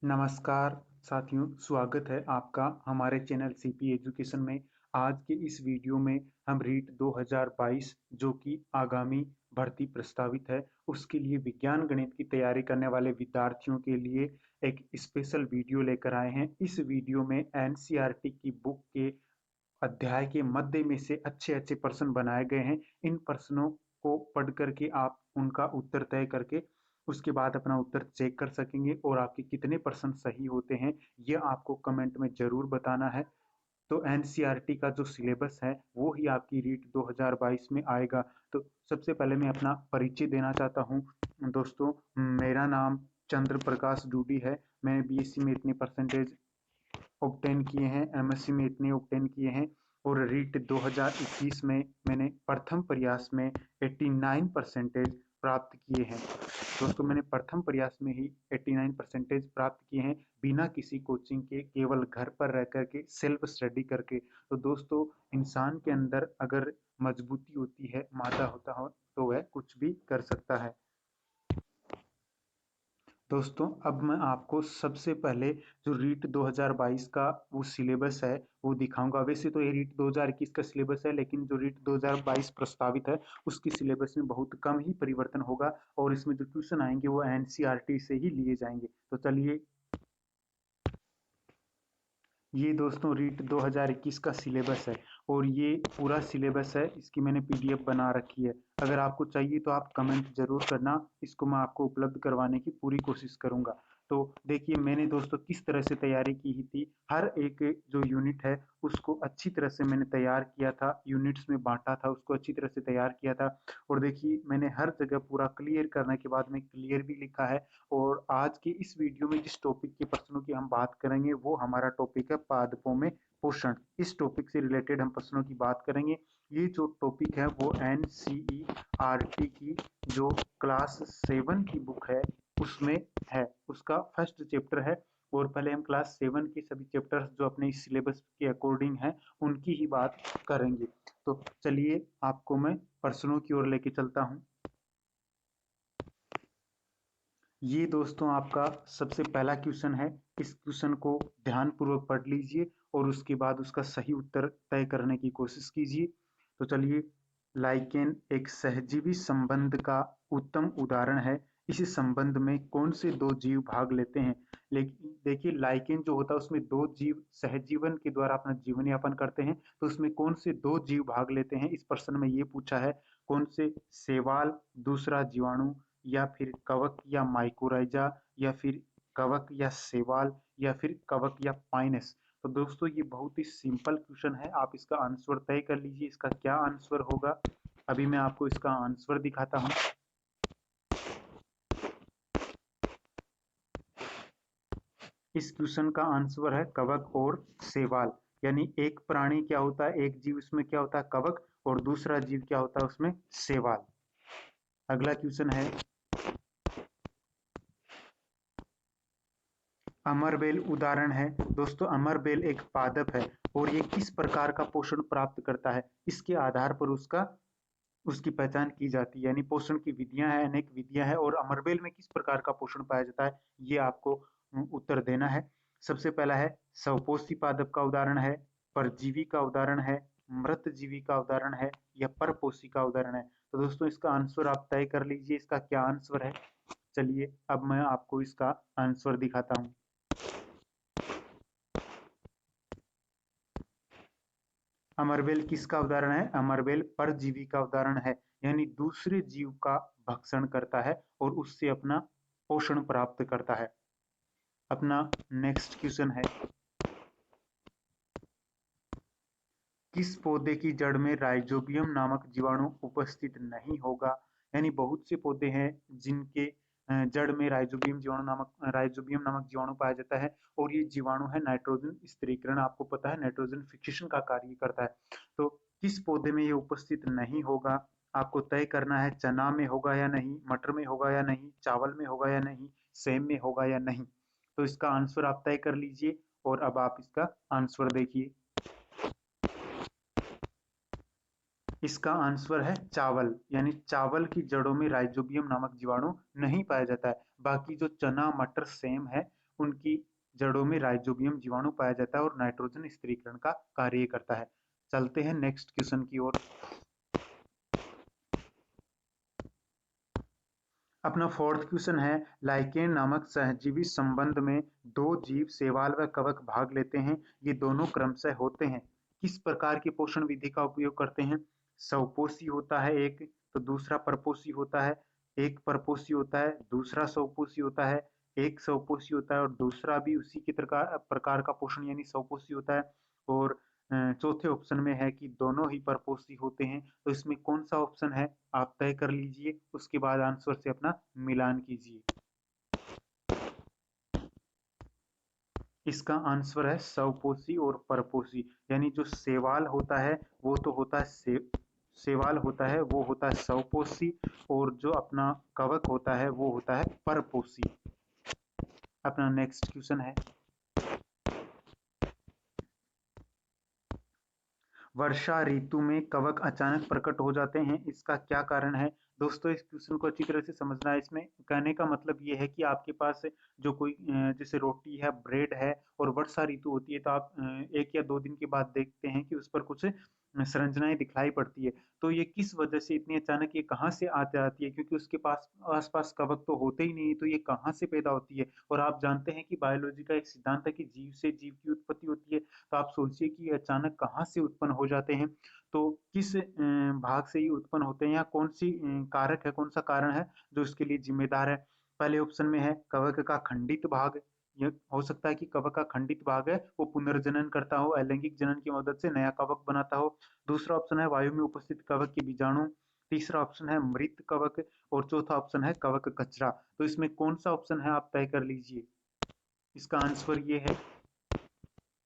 नमस्कार साथियों, स्वागत है आपका हमारे चैनल सीपी एजुकेशन में। आज के इस वीडियो में हम रीट 2022 जो कि आगामी भर्ती प्रस्तावित है, उसके लिए विज्ञान गणित की तैयारी करने वाले विद्यार्थियों के लिए एक स्पेशल वीडियो लेकर आए हैं। इस वीडियो में एनसीईआरटी की बुक के अध्याय के मध्य में से अच्छे अच्छे प्रश्न बनाए गए हैं। इन प्रश्नों को पढ़ करके आप उनका उत्तर तय करके उसके बाद अपना उत्तर चेक कर सकेंगे और आपके कितने प्रश्न सही होते हैं यह आपको कमेंट में जरूर बताना है। तो एनसीईआरटी का जो सिलेबस है वो ही आपकी रीट 2022 में आएगा। तो सबसे पहले मैं अपना परिचय देना चाहता हूँ। दोस्तों, मेरा नाम चंद्र प्रकाश डूडी है। मैंने बीएससी में इतने परसेंटेज ऑब्टेन किए हैं, एमएससी में इतने ऑब्टेन किए हैं और रीट 2021 में मैंने प्रथम प्रयास में 89 परसेंटेज प्राप्त किए हैं। दोस्तों, मैंने प्रथम प्रयास में ही 89 परसेंटेज प्राप्त किए हैं, बिना किसी कोचिंग के, केवल घर पर रह करके सेल्फ स्टडी करके। तो दोस्तों, इंसान के अंदर अगर मजबूती होती है, मादा होता हो, तो वह कुछ भी कर सकता है। दोस्तों, अब मैं आपको सबसे पहले जो रीट 2022 का वो सिलेबस है वो दिखाऊंगा। वैसे तो ये रीट 2021 का सिलेबस है, लेकिन जो रीट 2022 प्रस्तावित है उसकी सिलेबस में बहुत कम ही परिवर्तन होगा और इसमें जो क्वेश्चन आएंगे वो एनसीईआरटी से ही लिए जाएंगे। तो चलिए, ये दोस्तों रीट 2021 का सिलेबस है और ये पूरा सिलेबस है। इसकी मैंने पीडीएफ बना रखी है। अगर आपको चाहिए तो आप कमेंट जरूर करना, इसको मैं आपको उपलब्ध करवाने की पूरी कोशिश करूंगा। तो देखिए, मैंने दोस्तों किस तरह से तैयारी की ही थी। हर एक जो यूनिट है उसको अच्छी तरह से मैंने तैयार किया था, यूनिट्स में बांटा था, उसको अच्छी तरह से तैयार किया था। और देखिए, मैंने हर जगह पूरा क्लियर करने के बाद में क्लियर भी लिखा है। और आज की इस वीडियो में जिस टॉपिक के प्रश्नों की हम बात करेंगे वो हमारा टॉपिक है पादपों में पोषण। इस टॉपिक से रिलेटेड हम प्रश्नों की बात करेंगे। ये जो टॉपिक है वो एनसीईआरटी की जो क्लास 7 की बुक है उसमें है, उसका फर्स्ट चैप्टर है। और पहले हम क्लास 7 के सभी चैप्टर्स जो अपने इस सिलेबस के अकॉर्डिंग है उनकी ही बात करेंगे। तो चलिए, आपको मैं प्रश्नों की ओर लेके चलता हूँ। ये दोस्तों आपका सबसे पहला क्वेश्चन है। इस क्वेश्चन को ध्यानपूर्वक पढ़ लीजिए और उसके बाद उसका सही उत्तर तय करने की कोशिश कीजिए। तो चलिए, लाइकेन एक सहजीवी संबंध का उत्तम उदाहरण है। इस संबंध में कौन से दो जीव भाग लेते हैं? लेकिन देखिए, लाइकेन जो होता है उसमें दो जीव सहजीवन के द्वारा अपना जीवन यापन करते हैं। तो उसमें कौन से दो जीव भाग लेते हैं, इस प्रश्न में ये पूछा है। कौन से? शैवाल, दूसरा जीवाणु, या फिर कवक या माइकोराइजा, या फिर कवक या शैवाल, या फिर कवक या पाइनस। तो दोस्तों, ये बहुत ही सिंपल क्वेश्चन है, आप इसका आंसर तय कर लीजिए। इसका क्या आंसर होगा, अभी मैं आपको इसका आंसर दिखाता हूँ। इस क्वेश्चन का आंसर है कवक और शैवाल। यानी एक प्राणी क्या होता है, एक जीव उसमें क्या होता है, कवक, और दूसरा जीव क्या होता है उसमें, शैवाल। अगला क्वेश्चन है, अमरबेल उदाहरण है। दोस्तों, अमरबेल एक पादप है और ये किस प्रकार का पोषण प्राप्त करता है, इसके आधार पर उसकी पहचान की जाती है। यानी पोषण की विधियां हैं, अनेक विधियां हैं, और अमरबेल में किस प्रकार का पोषण पाया जाता है ये आपको उत्तर देना है। सबसे पहला है स्वपोषी पादप का उदाहरण है, परजीवी का उदाहरण है, मृत जीवी का उदाहरण है, या परपोषी का उदाहरण है। तो दोस्तों, इसका आंसर आप तय कर लीजिए, इसका क्या आंसर है। चलिए, अब मैं आपको इसका आंसर दिखाता हूँ। अमरबेल किसका उदाहरण है? अमरबेल परजीवी का उदाहरण है। यानी दूसरे जीव का भक्षण करता है और उससे अपना पोषण प्राप्त करता है। अपना नेक्स्ट क्वेश्चन है, किस पौधे की जड़ में राइजोबियम नामक जीवाणु उपस्थित नहीं होगा? यानी बहुत से पौधे हैं जिनके जड़ में राइजोबियम नामक जीवाणु पाया जाता है, और ये जीवाणु है नाइट्रोजन स्थिरीकरण, आपको पता है नाइट्रोजन फिक्सेशन का कार्य करता है। तो किस पौधे में ये उपस्थित नहीं होगा, आपको तय करना है। चना में होगा या नहीं, मटर में होगा या नहीं, चावल में होगा या नहीं, सेम में होगा या नहीं। तो इसका आंसर आप तय कर लीजिए और अब आप इसका आंसर देखिए। इसका आंसर है चावल। यानी चावल की जड़ों में राइजोबियम नामक जीवाणु नहीं पाया जाता है। बाकी जो चना, मटर, सेम है उनकी जड़ों में राइजोबियम जीवाणु पाया जाता है और नाइट्रोजन स्थिरीकरण का कार्य करता है। चलते हैं नेक्स्ट क्वेश्चन की ओर। अपना फोर्थ क्वेश्चन है, लाइकेन नामक सहजीवी संबंध में दो जीव शैवाल व कवक भाग लेते हैं, ये दोनों क्रमशः होते हैं। किस प्रकार की पोषण विधि का उपयोग करते हैं? स्वपोषी होता है एक, तो दूसरा परपोषी होता है। एक परपोषी होता है, दूसरा स्वपोषी होता है। एक स्वपोषी होता है और दूसरा भी उसी के प्रकार का पोषण यानी स्वपोषी होता है। और चौथे ऑप्शन में है कि दोनों ही परपोषी होते हैं, तो इसमें कौन सा ऑप्शन है आप तय कर लीजिए, उसके बाद आंसर से अपना मिलान कीजिए। इसका आंसर है स्वपोषी और परपोषी, यानी जो शैवाल होता है वो तो होता है शैवाल होता है वो होता है स्वपोषी, और जो अपना कवक होता है वो होता है परपोषी। अपना नेक्स्ट क्वेश्चन है, वर्षा ऋतु में कवक अचानक प्रकट हो जाते हैं, इसका क्या कारण है? दोस्तों इस क्वेश्चन को अच्छी तरह से समझना है। इसमें कहने का मतलब ये है कि आपके पास जो कोई जैसे रोटी है, ब्रेड है, और वर्षा ऋतु होती है, तो आप 1 या 2 दिन के बाद देखते हैं कि उस पर कुछ संरचनाएं दिखलाई पड़ती है। तो ये किस वजह से इतनी अचानक ये कहाँ से आ जाती है? क्योंकि उसके पास आसपास कवक तो होते ही नहीं, तो ये कहाँ से पैदा होती है? और आप जानते हैं कि बायोलॉजी का एक सिद्धांत है कि जीव से जीव की उत्पत्ति होती है। तो आप सोचिए कि अचानक कहाँ से उत्पन्न हो जाते हैं, तो किस भाग से ये उत्पन्न होते हैं, या कौन सी कारक है, कौन सा कारण है जो इसके लिए जिम्मेदार है? पहले ऑप्शन में है कवक का खंडित भाग। ये हो सकता है कि कवक का खंडित भाग है वो पुनर्जनन करता हो, अलैंगिक जनन की मदद से नया कवक बनाता हो। दूसरा ऑप्शन है वायु में उपस्थित कवक के बीजाणु। तीसरा ऑप्शन है मृत कवक। और चौथा ऑप्शन है कवक कचरा। तो इसमें कौन सा ऑप्शन है आप तय कर लीजिए। इसका आंसर ये है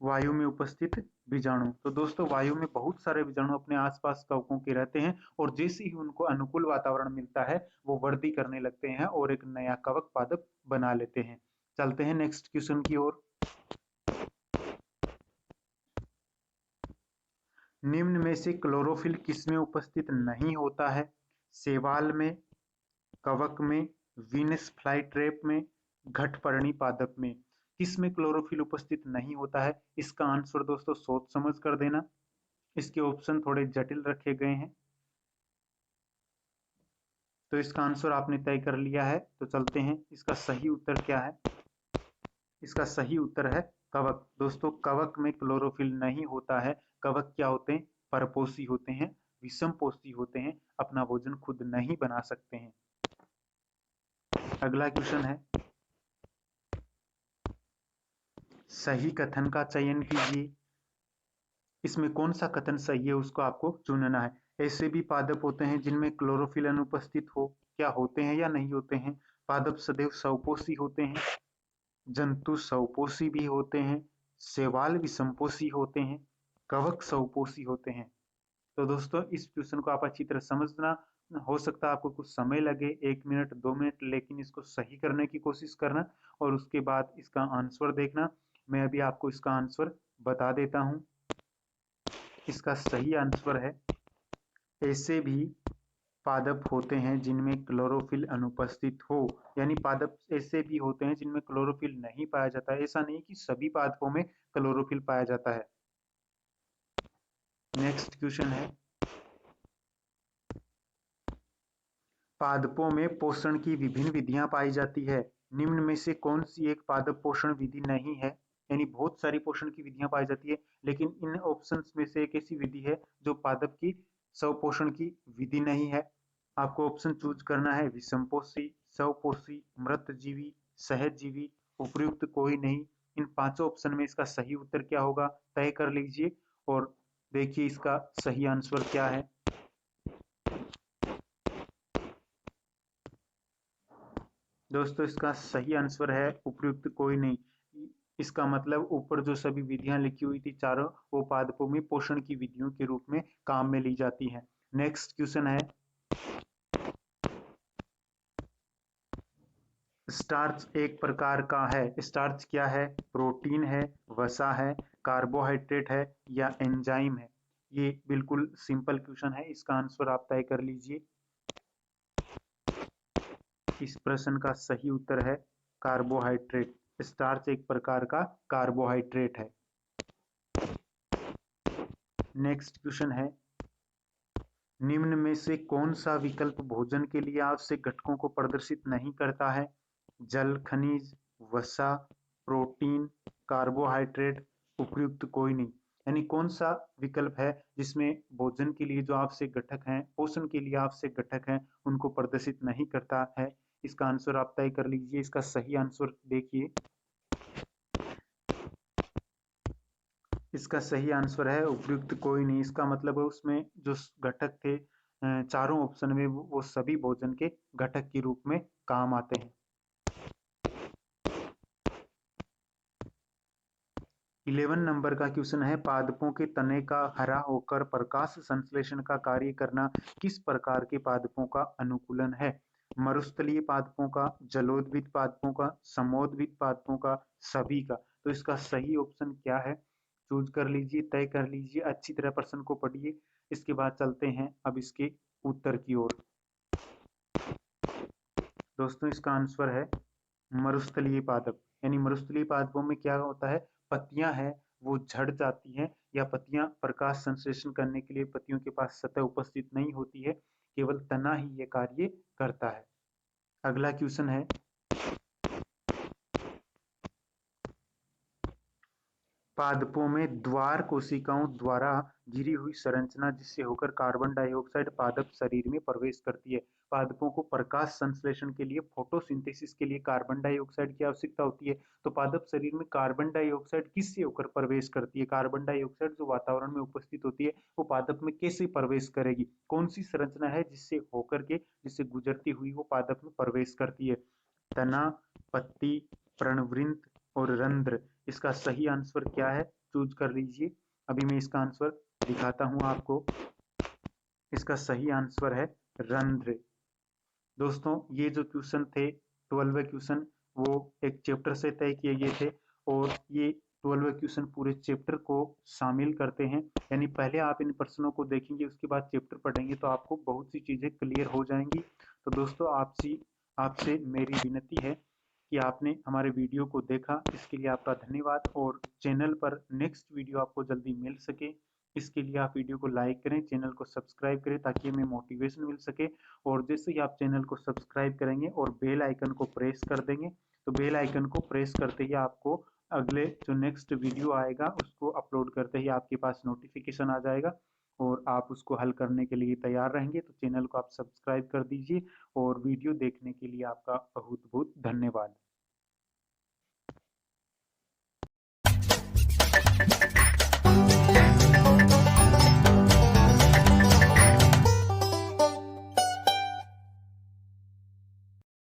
वायु में उपस्थित बीजाणु। तो दोस्तों वायु में बहुत सारे बीजाणु अपने आसपास कवकों के रहते हैं, और जैसे ही उनको अनुकूल वातावरण मिलता है वो वृद्धि करने लगते हैं और एक नया कवक पादप बना लेते हैं। चलते हैं नेक्स्ट क्वेश्चन की ओर। निम्न में से क्लोरोफिल किसमें उपस्थित नहीं होता है? शैवाल में, कवक में, वीनस फ्लाईट्रैप में, घटपर्णी पादप में। किसमें क्लोरोफिल उपस्थित नहीं होता है? इसका आंसर दोस्तों सोच समझ कर देना, इसके ऑप्शन थोड़े जटिल रखे गए हैं। तो इसका आंसर आपने तय कर लिया है, तो चलते हैं इसका सही उत्तर क्या है। इसका सही उत्तर है कवक। दोस्तों कवक में क्लोरोफिल नहीं होता है। कवक क्या होते हैं? परपोषी होते हैं, विषमपोषी होते हैं, अपना भोजन खुद नहीं बना सकते हैं। अगला क्वेश्चन है, सही कथन का चयन कीजिए। इसमें कौन सा कथन सही है उसको आपको चुनना है। ऐसे भी पादप होते हैं जिनमें क्लोरोफिल अनुपस्थित हो, क्या होते हैं या नहीं होते हैं? पादप सदैव स्वपोषी होते हैं, जंतु स्वपोषी भी होते हैं, शैवाल विषमपोषी होते हैं, कवक स्वपोषी होते हैं। तो दोस्तों इस क्वेश्चन को आप अच्छी तरह समझना। हो सकता है आपको कुछ समय लगे, 1 मिनट 2 मिनट, लेकिन इसको सही करने की कोशिश करना और उसके बाद इसका आंसर देखना। मैं अभी आपको इसका आंसर बता देता हूँ। इसका सही आंसर है, ऐसे भी पादप होते हैं जिनमें क्लोरोफिल अनुपस्थित हो, यानी पादप ऐसे भी होते हैं जिनमें क्लोरोफिल नहीं पाया जाता है। ऐसा नहीं कि सभी पादपों में क्लोरोफिल पाया जाता है। नेक्स्ट क्वेश्चन है, पादपों में पोषण की विभिन्न विधियां पाई जाती है, निम्न में से कौन सी एक पादप पोषण विधि नहीं है? यानी बहुत सारी पोषण की विधियां पाई जाती है, लेकिन इन ऑप्शंस में से एक ऐसी विधि है जो पादप की स्वपोषण की विधि नहीं है। आपको ऑप्शन चूज करना है, विषमपोषी, स्वपोषी, मृतजीवी, सहजीवी, उपयुक्त कोई नहीं। इन पांचों ऑप्शन में इसका सही उत्तर क्या होगा तय कर लीजिए और देखिए इसका सही आंसर क्या है। दोस्तों इसका सही आंसर है उपयुक्त कोई नहीं। इसका मतलब ऊपर जो सभी विधियां लिखी हुई थी चारों, वो पादपों में पोषण की विधियों के रूप में काम में ली जाती हैं। नेक्स्ट क्वेश्चन है, स्टार्च एक प्रकार का है, स्टार्च क्या है? प्रोटीन है, वसा है, कार्बोहाइड्रेट है, या एंजाइम है? ये बिल्कुल सिंपल क्वेश्चन है, इसका आंसर आप तय कर लीजिए। इस प्रश्न का सही उत्तर है कार्बोहाइड्रेट। स्टार्च एक प्रकार का कार्बोहाइड्रेट है। नेक्स्ट क्वेश्चन है, निम्न में से कौन सा विकल्प भोजन के लिए आवश्यक घटकों को प्रदर्शित नहीं करता है? जल, खनिज, वसा, प्रोटीन, कार्बोहाइड्रेट, उपयुक्त कोई नहीं। यानी कौन सा विकल्प है जिसमें भोजन के लिए जो आवश्यक घटक हैं, पोषण के लिए आवश्यक घटक हैं, उनको प्रदर्शित नहीं करता है? इसका आंसर आप तय कर लीजिए। इसका सही आंसर देखिए, इसका सही आंसर है उपयुक्त कोई नहीं। इसका मतलब है उसमें जो घटक थे चारों ऑप्शन में वो सभी भोजन के घटक के रूप में काम आते हैं। 11 नंबर का क्वेश्चन है, पादपों के तने का हरा होकर प्रकाश संश्लेषण का कार्य करना किस प्रकार के पादपों का अनुकूलन है? मरुस्थलीय पादपों का, जलोदभिद पादपों का, समोद्भिद पादपों का, सभी का? तो इसका सही ऑप्शन क्या है? चूज कर लीजिए, तय कर लीजिए, अच्छी तरह प्रश्न को पढ़िए। इसके बाद चलते हैं अब इसके उत्तर की ओर। दोस्तों इसका आंसर है मरुस्थलीय पादप। यानी मरुस्थलीय पादपों में क्या होता है, पत्तियां हैं वो झड़ जाती हैं, या पत्तियां प्रकाश संश्लेषण करने के लिए पत्तियों के पास सतह उपस्थित नहीं होती है, केवल तना ही ये कार्य करता है। अगला क्वेश्चन है, पादपों में द्वार कोशिकाओं द्वारा घिरी हुई संरचना जिससे होकर कार्बन डाइऑक्साइड पादप शरीर में प्रवेश करती है। पादपों को प्रकाश संश्लेषण के लिए, फोटोसिंथेसिस के लिए कार्बन डाइऑक्साइड की आवश्यकता होती है। तो पादप शरीर में कार्बन डाइऑक्साइड किससे होकर प्रवेश करती है? कार्बन डाइऑक्साइड जो वातावरण में उपस्थित होती है वो पादप में कैसे प्रवेश करेगी? कौन सी संरचना है जिससे होकर के, जिससे गुजरती हुई वो पादप में प्रवेश करती है? तना, पत्ती, पर्णवृंत और रंध्र। इसका सही आंसर क्या है? चूज कर लीजिए। अभी मैं इसका आंसर दिखाता हूं आपको। इसका सही आंसर है रंध्र। दोस्तों ये जो क्वेश्चन थे 12वें क्वेश्चन, वो एक चैप्टर से तय किए गए थे, और ये 12वें क्वेश्चन पूरे चैप्टर को शामिल करते हैं। यानी पहले आप इन प्रश्नों को देखेंगे, उसके बाद चैप्टर पढ़ेंगे तो आपको बहुत सी चीजें क्लियर हो जाएंगी। तो दोस्तों आपसे मेरी विनती है कि आपने हमारे वीडियो को देखा, इसके लिए आपका धन्यवाद। और चैनल पर नेक्स्ट वीडियो आपको जल्दी मिल सके, इसके लिए आप वीडियो को लाइक करें, चैनल को सब्सक्राइब करें ताकि हमें मोटिवेशन मिल सके। और जैसे ही आप चैनल को सब्सक्राइब करेंगे और बेल आइकन को प्रेस कर देंगे, तो बेल आइकन को प्रेस करते ही आपको अगले जो नेक्स्ट वीडियो आएगा उसको अपलोड करते ही आपके पास नोटिफिकेशन आ जाएगा, और आप उसको हल करने के लिए तैयार रहेंगे। तो चैनल को आप सब्सक्राइब कर दीजिए, और वीडियो देखने के लिए आपका बहुत बहुत धन्यवाद।